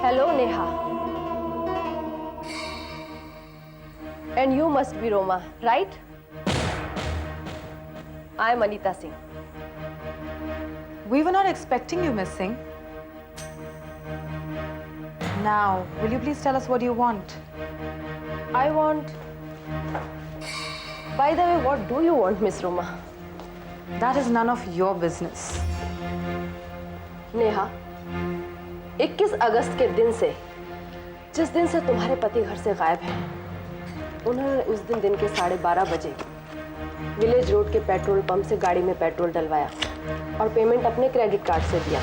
Hello, Neha. And you must be Roma, right? I am Anita Singh. We were not expecting you, Miss Singh. Now, will you please tell us what you want? I want... By the way, what do you want, Miss Roma? That is none of your business. Neha, 21 अगस्त के दिन से, जिस दिन से तुम्हारे पति घर से गायब हैं, उन्होंने उस दिन के 12:30 बजे विलेज रोड के पेट्रोल पंप से गाड़ी में पेट्रोल डलवाया और पेमेंट अपने क्रेडिट कार्ड से दिया।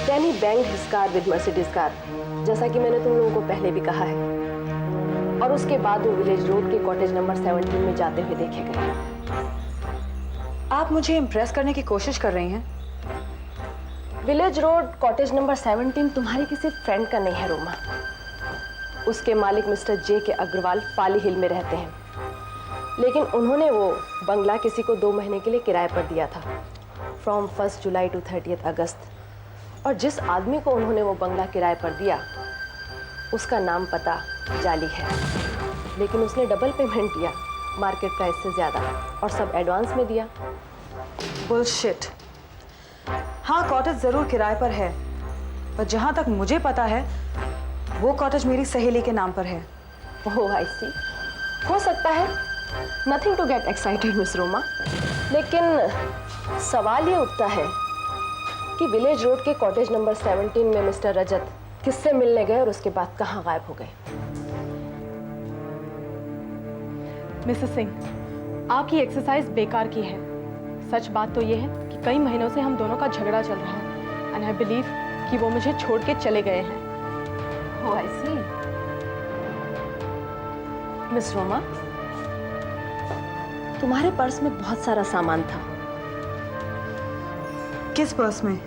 Then he banged his car with Mercedes car, जैसा कि मैंने तुम लोगों को पहले भी कहा है। और उसके बाद वो विलेज रोड के कॉटेज नंबर 17 में जाते हुए देखे गए। आप मुझे इम्प्रेस करने की कोशिश कर रही हैं? विलेज रोड कॉटेज नंबर 17 तुम्हारी किसी फ्रेंड का नहीं है रोमा। उसके मालिक मिस्टर जे के अग्रवाल पाली हिल में रहते हैं, लेकिन उन्होंने वो बंगला किसी को 2 महीने के लिए किराए पर दिया था, फ्रॉम 1 जुलाई टू 30 अगस्त। और जिस आदमी को उन्होंने वो बंगला किराए पर दिया, उसका नाम पता जाली है, लेकिन उसने डबल पेमेंट दिया, मार्केट प्राइस से ज़्यादा, और सब एडवांस में दिया। बुलशिट। हाँ, कॉटेज जरूर किराए पर है, पर जहाँ तक मुझे पता है वो कॉटेज मेरी सहेली के नाम पर है। ओह आई सी, हो सकता है, nothing to get excited miss Roma, लेकिन सवाल ये उठता है कि विलेज रोड के कॉटेज नंबर 17 में मिस्टर रजत किससे मिलने गए और उसके बाद कहाँ गायब हो गए? मिसेस सिंह, आपकी एक्सरसाइज बेकार की है। सच बात तो ये है कि कई महीनों से हम दोनों का झगड़ा चल रहा है, एंड आई बिलीव कि वो मुझे छोड़ के चले गए हैं। ओह आई सी। मिस रोमा, तुम्हारे पर्स में बहुत सारा सामान था। किस पर्स में?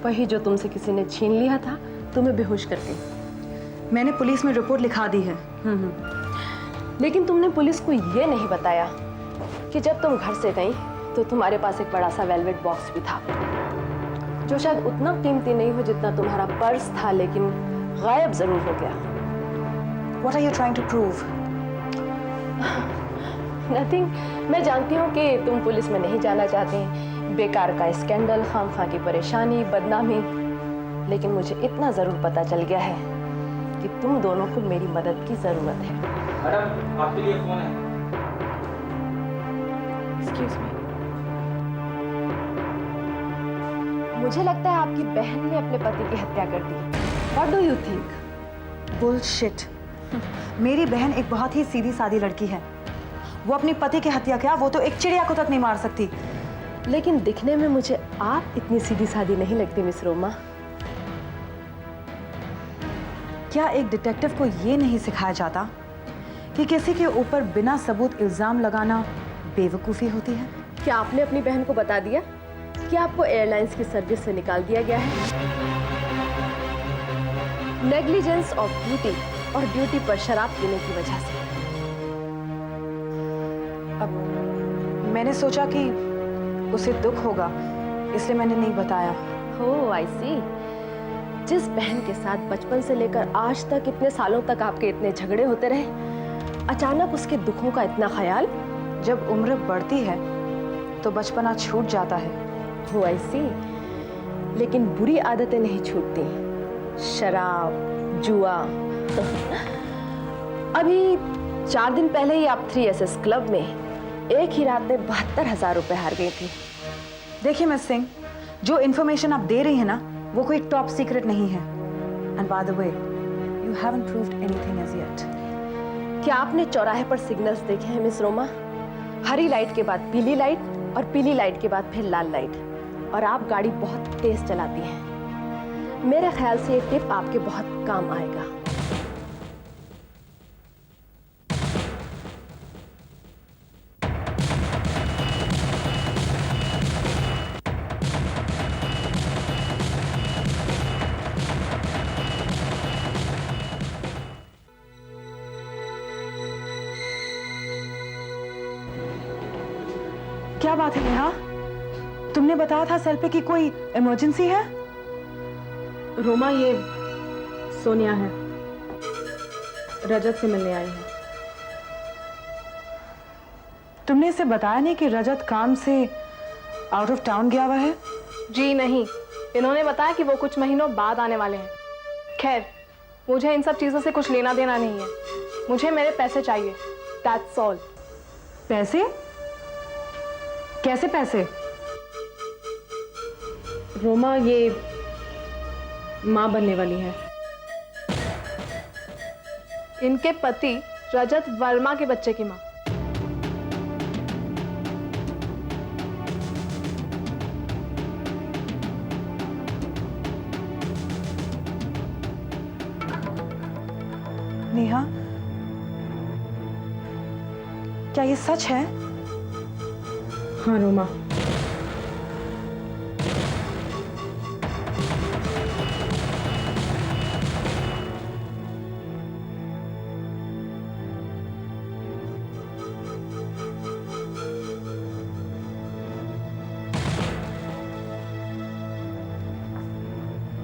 वही जो तुमसे किसी ने छीन लिया था तुम्हें बेहोश करके। मैंने पुलिस में रिपोर्ट लिखा दी है। लेकिन तुमने पुलिस को ये नहीं बताया कि जब तुम घर से गई तो तुम्हारे पास एक बड़ा सा वेलवेट बॉक्स भी था, जो शायद उतना कीमती नहीं हो जितना तुम्हारा पर्स था, लेकिन गायब जरूर हो गया। What are you trying to prove? Nothing. मैं जानती हूँ कि तुम पुलिस में नहीं जाना चाहती, बेकार का स्कैंडल, खामखा की परेशानी, बदनामी, लेकिन मुझे इतना जरूर पता चल गया है कि तुम दोनों को मेरी मदद की जरूरत है। मैडम, आपके लिए फोन है। Excuse me. मुझे लगता है आपकी बहन ने अपने पति की हत्या कर दी। What do you think? Bullshit. मेरी बहन एक बहुत ही सीधी सादी लड़की है। वो अपने पति की हत्या क्या, वो तो एक चिड़िया को तक नहीं मार सकती। लेकिन दिखने में मुझे आप इतनी सीधी सादी नहीं लगती मिस रोमा। क्या एक डिटेक्टिव को ये नहीं सिखाया जाता कि किसी के ऊपर बिना सबूत इल्जाम लगाना बेवकूफ़ी होती है? क्या आपने अपनी बहन को बता दिया कि आपको एयरलाइंस की सर्विस से निकाल दिया गया है? नेग्लिजेंस ऑफ ड्यूटी और ड्यूटी पर शराब पीने की वजह से। अब मैंने सोचा कि उसे दुख होगा, इसलिए मैंने नहीं बताया। हो आई सी। जिस बहन के साथ बचपन से लेकर आज तक इतने सालों तक आपके इतने झगड़े होते रहे, अचानक उसके दुखों का इतना ख्याल। जब उम्र बढ़ती है तो बचपना छूट जाता है। हो आई सी। लेकिन बुरी आदतें नहीं छूटती, शराब, जुआ। अभी 4 दिन पहले ही आप 3SS क्लब में एक ही रात में 72,000 रुपए हार गई थी। देखिए मिस सिंह, जो इन्फॉर्मेशन आप दे रही हैं ना, वो कोई टॉप सीक्रेट नहीं है। And by the way, you haven't proved anything as yet. क्या आपने चौराहे पर सिग्नल्स देखे हैं मिस रोमा? हरी लाइट के बाद पीली लाइट और पीली लाइट के बाद फिर लाल लाइट, और आप गाड़ी बहुत तेज चलाती हैं। मेरे ख्याल से ये टिप आपके बहुत काम आएगा। क्या बात है नेहा? तुमने बताया था सेल पे कि कोई इमरजेंसी है। रोमा, सोनिया है, रजत से मिलने आई है। तुमने इसे बताया नहीं कि रजत काम से आउट ऑफ टाउन गया हुआ है? जी नहीं, इन्होंने बताया कि वो कुछ महीनों बाद आने वाले हैं। खैर, मुझे इन सब चीज़ों से कुछ लेना देना नहीं है, मुझे मेरे पैसे चाहिए, दैट्स ऑल। पैसे? कैसे पैसे? रोमा, ये माँ बनने वाली है। इनके पति रजत वर्मा के बच्चे की माँ। नेहा, क्या ये सच है? हाँ रोमा,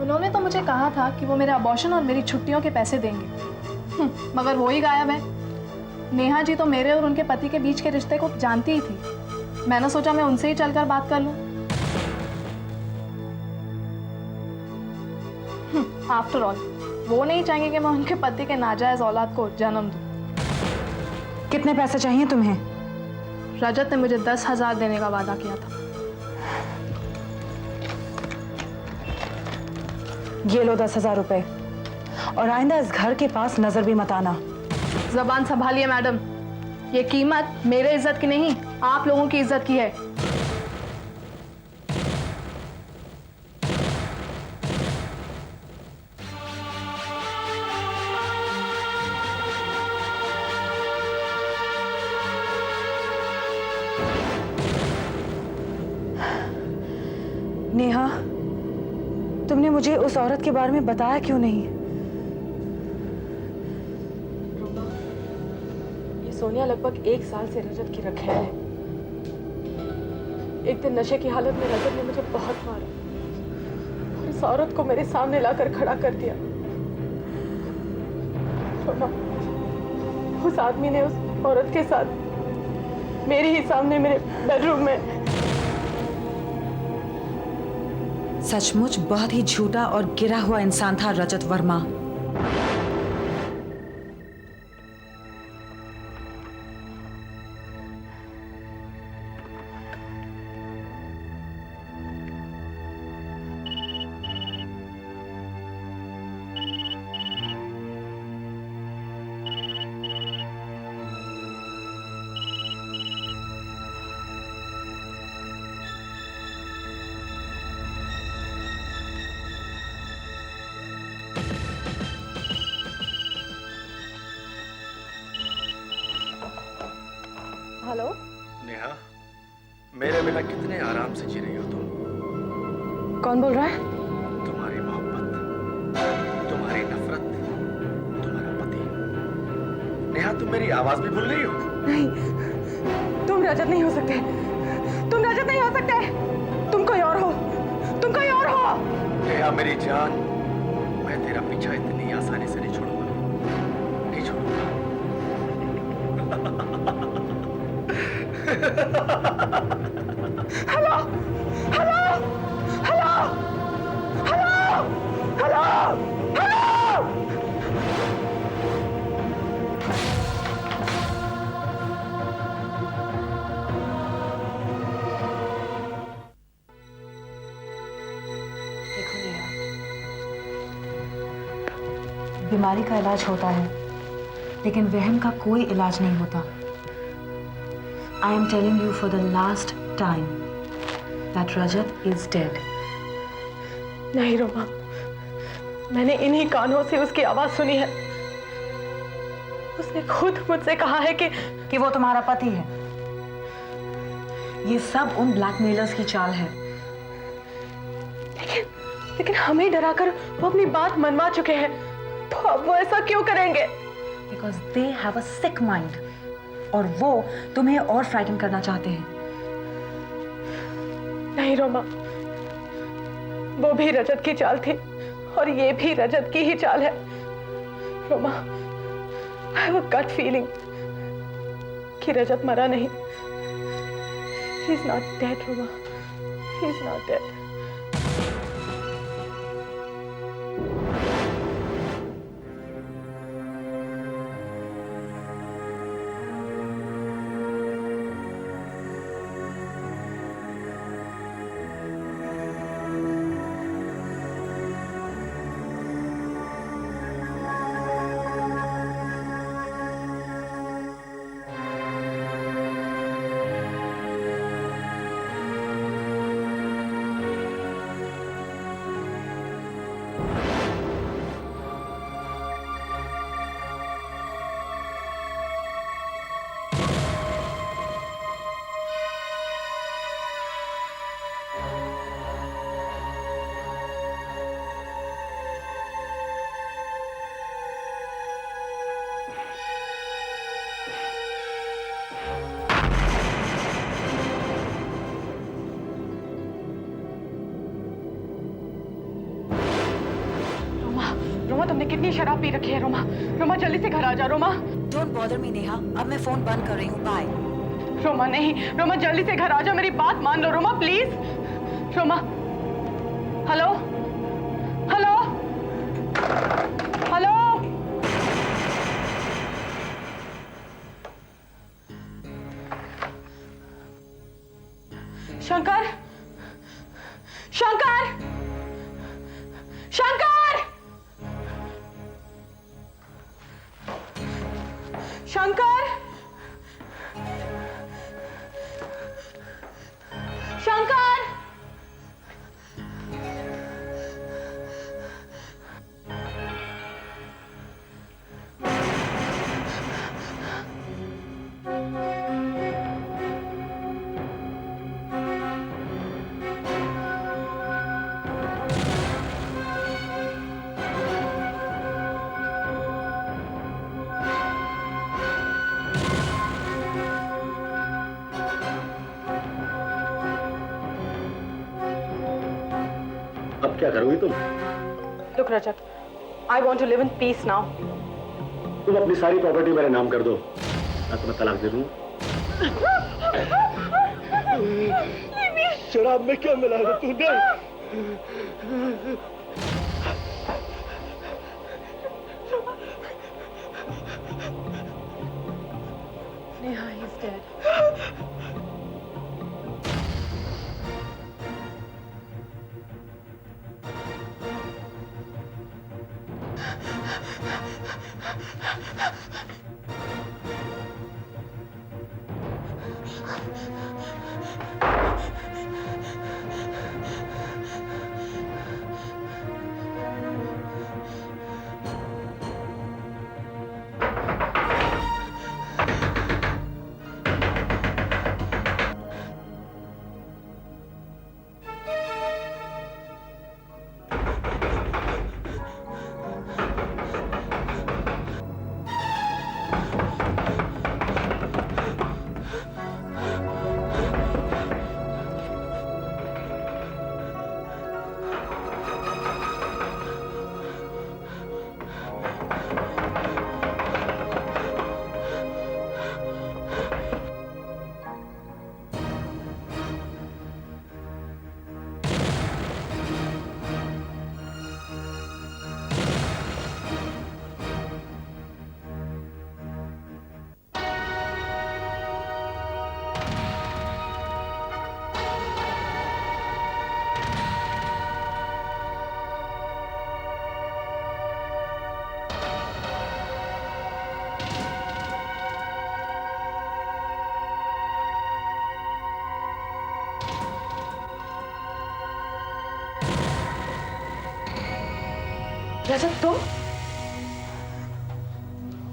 उन्होंने तो मुझे कहा था कि वो मेरे अबॉर्शन और मेरी छुट्टियों के पैसे देंगे, मगर वो ही गायब है। नेहा जी तो मेरे और उनके पति के बीच के रिश्ते को जानती ही थी। मैंने सोचा मैं उनसे ही चलकर बात कर लूं। आफ्टर ऑल वो नहीं चाहेंगे कि मैं उनके पति के नाजायज औलाद को जन्म दूं। कितने पैसे चाहिए तुम्हें? रजत ने मुझे 10,000 देने का वादा किया था। ये लो 10,000 रुपए, और आइंदा इस घर के पास नजर भी मत आना। जबान संभालिए मैडम, ये कीमत मेरे इज्जत की नहीं, आप लोगों की इज्जत की है। नेहा, तुमने मुझे उस औरत के बारे में बताया क्यों नहीं? ये सोनिया लगभग 1 साल से रजत की रखैल है। एक दिन नशे की हालत में रजत ने मुझे बहुत मारा और इस औरत को मेरे सामने लाकर खड़ा कर दिया। रोमा, उस आदमी ने उस औरत के साथ मेरे ही सामने मेरे बेडरूम में। सचमुच बहुत ही झूठा और गिरा हुआ इंसान था रजत वर्मा। हेलो नेहा, मेरे बिना कितने आराम से जी रही हो तुम? कौन बोल रहा है? तुम्हारी मोहब्बत, तुम्हारी नफरत, तुम्हारा पति। नेहा, तुम मेरी आवाज भी भूल गई हो? नहीं, तुम रजत नहीं हो सकते, तुम रजत नहीं हो सकते, तुम कोई और हो, तुम कोई और हो। नेहा मेरी जान, मैं तेरा पीछा इतनी आसानी से नहीं छोड़ूंगा, नहीं छोड़ूंगा। Hello hello hello hello hello hello. देखो नेहा, बीमारी का इलाज होता है, लेकिन वहम का कोई इलाज नहीं होता। I am telling you for the last time that Rajat is dead. नहीं रोमा, मैंने इन्हीं कानों से उसकी आवाज सुनी है। उसने खुद मुझसे कहा है कि वो तुम्हारा पति है। ये सब उन ब्लैकमेलर्स की चाल है। लेकिन हमें डराकर वो अपनी बात मनवा चुके हैं, तो अब वो ऐसा क्यों करेंगे? Because they have a sick mind. और वो तुम्हें और फ्राइटन करना चाहते हैं। नहीं रोमा, वो भी रजत की चाल थी और ये भी रजत की ही चाल है। Roma, I have a gut feeling कि रजत मरा नहीं. He's not dead, Roma. He's not dead. Roma, तुमने कितनी शराब पी रखी है? रोमा, रोमा जल्दी से घर आ जा. Roma, don't bother me Neha, अब मैं फोन बंद कर रही हूँ. बाय. रोमा नहीं, रोमा जल्दी से घर आ जा. मेरी बात मान लो Roma, please. Roma, hello, hello, hello. Shankar, Shankar, Shankar, Shankar, Shankar. अब क्या करोगी तुम? Look, Rajat, I want to live in peace now. तुम अपनी सारी प्रॉपर्टी मेरे नाम कर दो, मैं तुम्हें तलाक दे दूं. शराब में क्या मिलाया तूने? Neha, he's dead. रजत, तुम?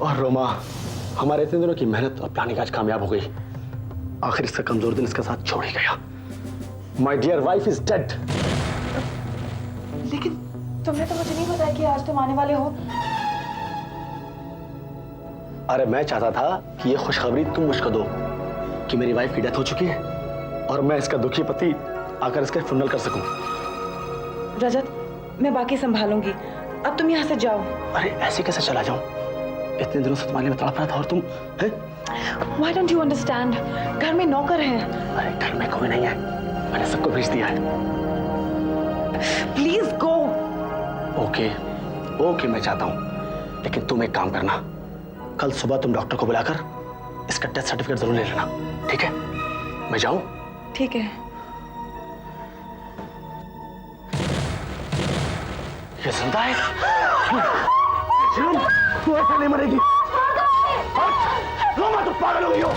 और रोमा, हमारे इतने दिनों की मेहनत और प्लानिंग आज कामयाब हो गई. आखिर इसका कमजोर दिन इसके साथ छोड़ ही गया. My dear wife is dead. लेकिन तुमने तो मुझे नहीं बताया कि आज तुम आने वाले हो. अरे मैं चाहता था कि ये खुशखबरी तुम मुझको दो कि मेरी वाइफ की डेथ हो चुकी है और मैं इसका दुखी पति आकर इसका फुनरल कर सकूं. रजत, मैं बाकी संभालूंगी. अब तुम यहाँ से जाओ। अरे ऐसे कैसे चला जाऊं? इतने दिनों से तुम्हारे लिए मैं तड़प रहा था और तुम हैं? Why don't you understand? घर में नौकर हैं। अरे घर में कोई नहीं है, मैंने सबको भेज दिया है। Please go. ओके ओके मैं चाहता हूँ, लेकिन तुम एक काम करना, कल सुबह तुम डॉक्टर को बुलाकर इसका टेस्ट सर्टिफिकेट जरूर ले लेना, ठीक है? मैं जाऊं? ठीक है। ये जिंदा है? तू ऐसे नहीं मरेगी। रोमा तुम पागल हो गई हो।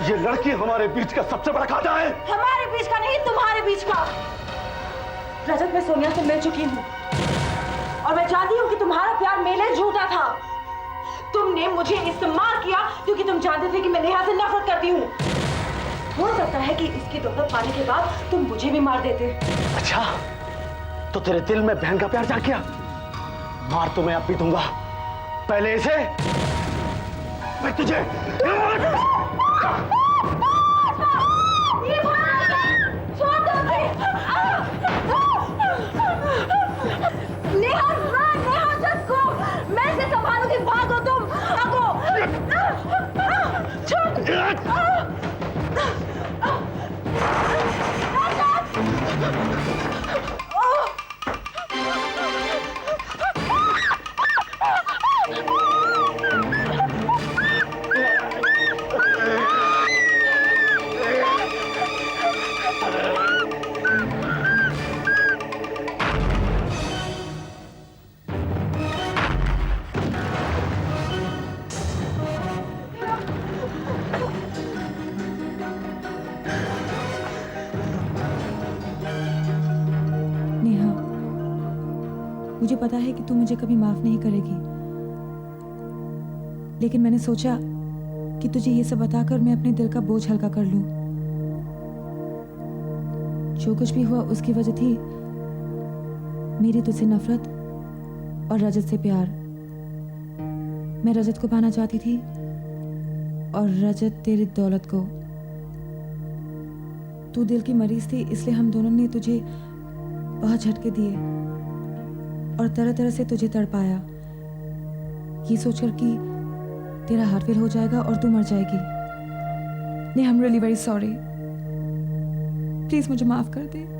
ये लड़की हमारे बीच का सबसे बड़ा खाता है। हमारे बीच का नहीं, तुम्हारे बीच का। रजत, मैं सोनिया से मिल चुकी हूँ और मैं जानती हूँ कि तुम्हारा प्यार मेरे लिए झूठा था। तुमने मुझे इस्तेमाल किया क्योंकि तुम जानते थे कि मैं नेहा से नफरत करती हूँ। हो सकता है कि इसकी दौलत पाने के बाद तुम मुझे भी मार देते। अच्छा, तो तेरे दिल में बहन का प्यार जाग गया। मार तो मैं अब भी दूंगा, पहले इसे मैं तुझे। मैं इसे संभालूंगी, भागो तुम, भागो। नेहा, मुझे पता है कि तू मुझे कभी माफ नहीं करेगी, लेकिन मैंने सोचा कि तुझे ये सब बताकर मैं अपने दिल का बोझ हल्का कर लूं। जो कुछ भी हुआ उसकी वजह थी मेरी तुझसे नफरत और रजत से प्यार। मैं रजत को पाना चाहती थी और रजत तेरी दौलत को। तू दिल की मरीज थी, इसलिए हम दोनों ने तुझे बहुत झटके दिए और तरह तरह से तुझे तड़पाया, ये सोचकर कि तेरा हार्ट फेल हो जाएगा और तू मर जाएगी। नहीं, I am really very sorry. Please मुझे माफ कर दे।